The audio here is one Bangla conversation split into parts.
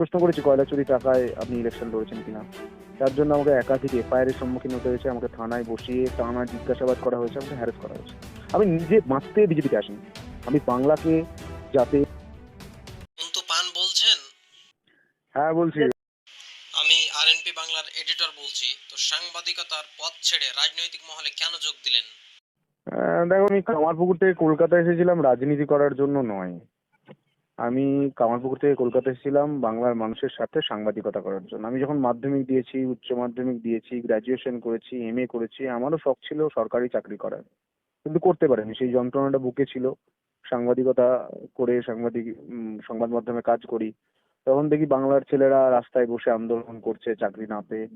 প্রশ্ন করেছি কয়লা চুরি টাকায় আপনি ইলেকশন লড়েছেন কিনা। তার জন্য আমাকে একাধিক এফআইআর এর সম্মুখীন হতে হয়েছে, আমাকে থানায় বসিয়ে টানা জিজ্ঞাসাবাদ করা হয়েছে, আমাকে হ্যারাস করা হয়েছে। আমি নিজে বাঁচতে বিজেপিতে আসিনি, আমি বাংলাকে যাতে। অন্তু পান বলছেন? হ্যাঁ বলছি। আমি আরএনপি বাংলার এডিটর বলছি। তো সাংবাদিকতার পথ ছেড়ে রাজনৈতিক মহলে কেন যোগ দিলেন? দেখো, আমি কামারপুকুর থেকে কলকাতা এসেছিলাম রাজনীতি করার জন্য নয়। আমি কামারপুকুর থেকে কলকাতা এসেছিলাম বাংলার মানুষের সাথে সাংবাদিকতা করার জন্য। আমি যখন মাধ্যমিক দিয়েছি, উচ্চ মাধ্যমিক দিয়েছি, গ্রাজুয়েশন করেছি, এমএ করেছি, আমারও শখ ছিল সরকারি চাকরি করার, কিন্তু করতে পারিনি। সেই যন্ত্রণাটা বুকে ছিল। সাংবাদিকতা করে সংবাদ মাধ্যমে কাজ করি, তখন দেখি বাংলার ছেলেরা রাস্তায় বসে আন্দোলন করছে চাকরি না পেয়ে।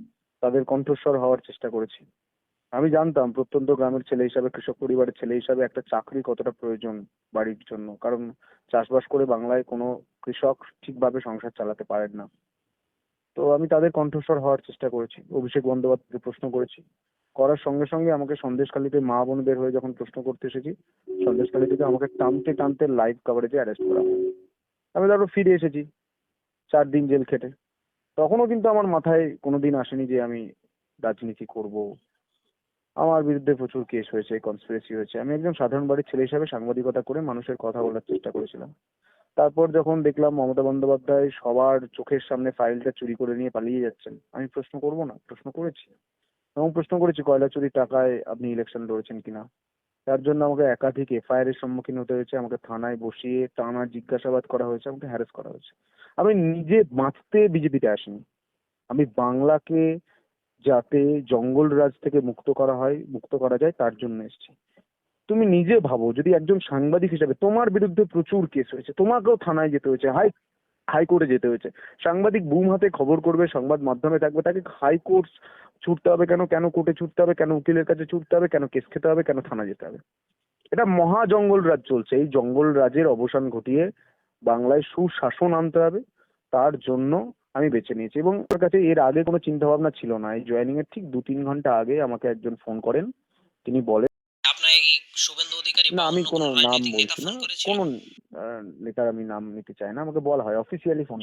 তাদের কণ্ঠস্বর হওয়ার চেষ্টা করেছি। আমি জানতাম প্রত্যন্ত গ্রামের ছেলে হিসাবে, কৃষক পরিবারের ছেলে হিসাবে একটা চাকরি কতটা প্রয়োজন বাড়ির জন্য, কারণ চাষবাস করে বাংলায় কোনো কৃষক ঠিকভাবে সংসার চালাতে পারেন না। তো আমি তাদের কণ্ঠস্বর হওয়ার চেষ্টা করেছি, অভিষেক বন্দ্যোপাধ্যায়কে প্রশ্ন করেছি। করার সঙ্গে সঙ্গে আমাকে সন্দেশখালীতে মা বোনদের হয়ে যখন প্রশ্ন করতে এসেছি, সন্দেশখালী থেকে আমাকে টানতে টানতে লাইভ কভারেজে অ্যারেস্ট করা হয়। আমি তারপর ফিরে এসেছি 4 দিন জেল খেটে। তখনও কিন্তু আমার মাথায় কোনোদিন আসেনি যে আমি রাজনীতি করব। আমার বিরুদ্ধে প্রচুর কেস হয়েছে, কনস্পিরেসি হয়েছে। আমি একজন সাধারণ বাড়ির ছেলে হিসাবে সাংবাদিকতা করে মানুষের কথা বলার চেষ্টা করেছিলাম। তারপর যখন দেখলাম মমতা বন্দ্যোপাধ্যায় সবার চোখের সামনে ফাইলটা চুরি করে নিয়ে পালিয়ে যাচ্ছেন, আমি প্রশ্ন করব না, প্রশ্ন করেছি। এবং প্রশ্ন করেছি কয়লা চুরি টাকায় আপনি ইলেকশন লড়েছেন কিনা। তার জন্য আমাকে একাধিক এফআইআর এর সম্মুখীন হতে হয়েছে, আমাকে থানায় বসিয়ে টানা জিজ্ঞাসাবাদ করা হয়েছে, আমাকে হ্যারাস করা হয়েছে। আমি নিজে বাঁচতে বিজেপিতে আসিনি, আমি বাংলাকে যাতে জঙ্গল রাজ থেকে মুক্ত করা হয়, মুক্ত করা যায়, তার জন্য এসেছি। তুমি নিজে ভাবো, যদি একজন সাংবাদিক হিসেবে তোমার বিরুদ্ধে প্রচুর কেস হয়েছে, তোমাকেও থানায় যেতে হয়েছে, হাইকোর্টে যেতে হয়েছে। সাংবাদিক বুম হাতে খবর করবে, সংবাদ মাধ্যমে থাকবে, তাকে হাইকোর্ট ছুটতে হবে কেন, কেন কোর্টে ছুটতে হবে, কেন উকিলের কাছে ছুটতে হবে, কেন কেস খেতে হবে, কেন থানা যেতে হবে? এটা মহা জঙ্গল রাজ চলছে। এই জঙ্গল রাজের অবসান ঘটিয়ে বাংলায় সুশাসন আনতে হবে। তার জন্য আমি বেছে নিয়েছি। এবং আমার কাছে এর আগে কোনো চিন্তা ভাবনা ছিল না। এই জয়েনিং এর ঠিক 2-3 ঘন্টা আগে আমাকে একজন ফোন করেন। তিনি বলেন, আপনাকে কি শুভেন্দু অধিকারী না বা আমি অন্য কোনো কোনো নাম রাজনৈতিক নেতা বলছি না, ফোন করেছিল? কোনো নেতার আমি নাম নিতে চাই না, আমাকে বলা হয় অফিসিয়ালি ফোন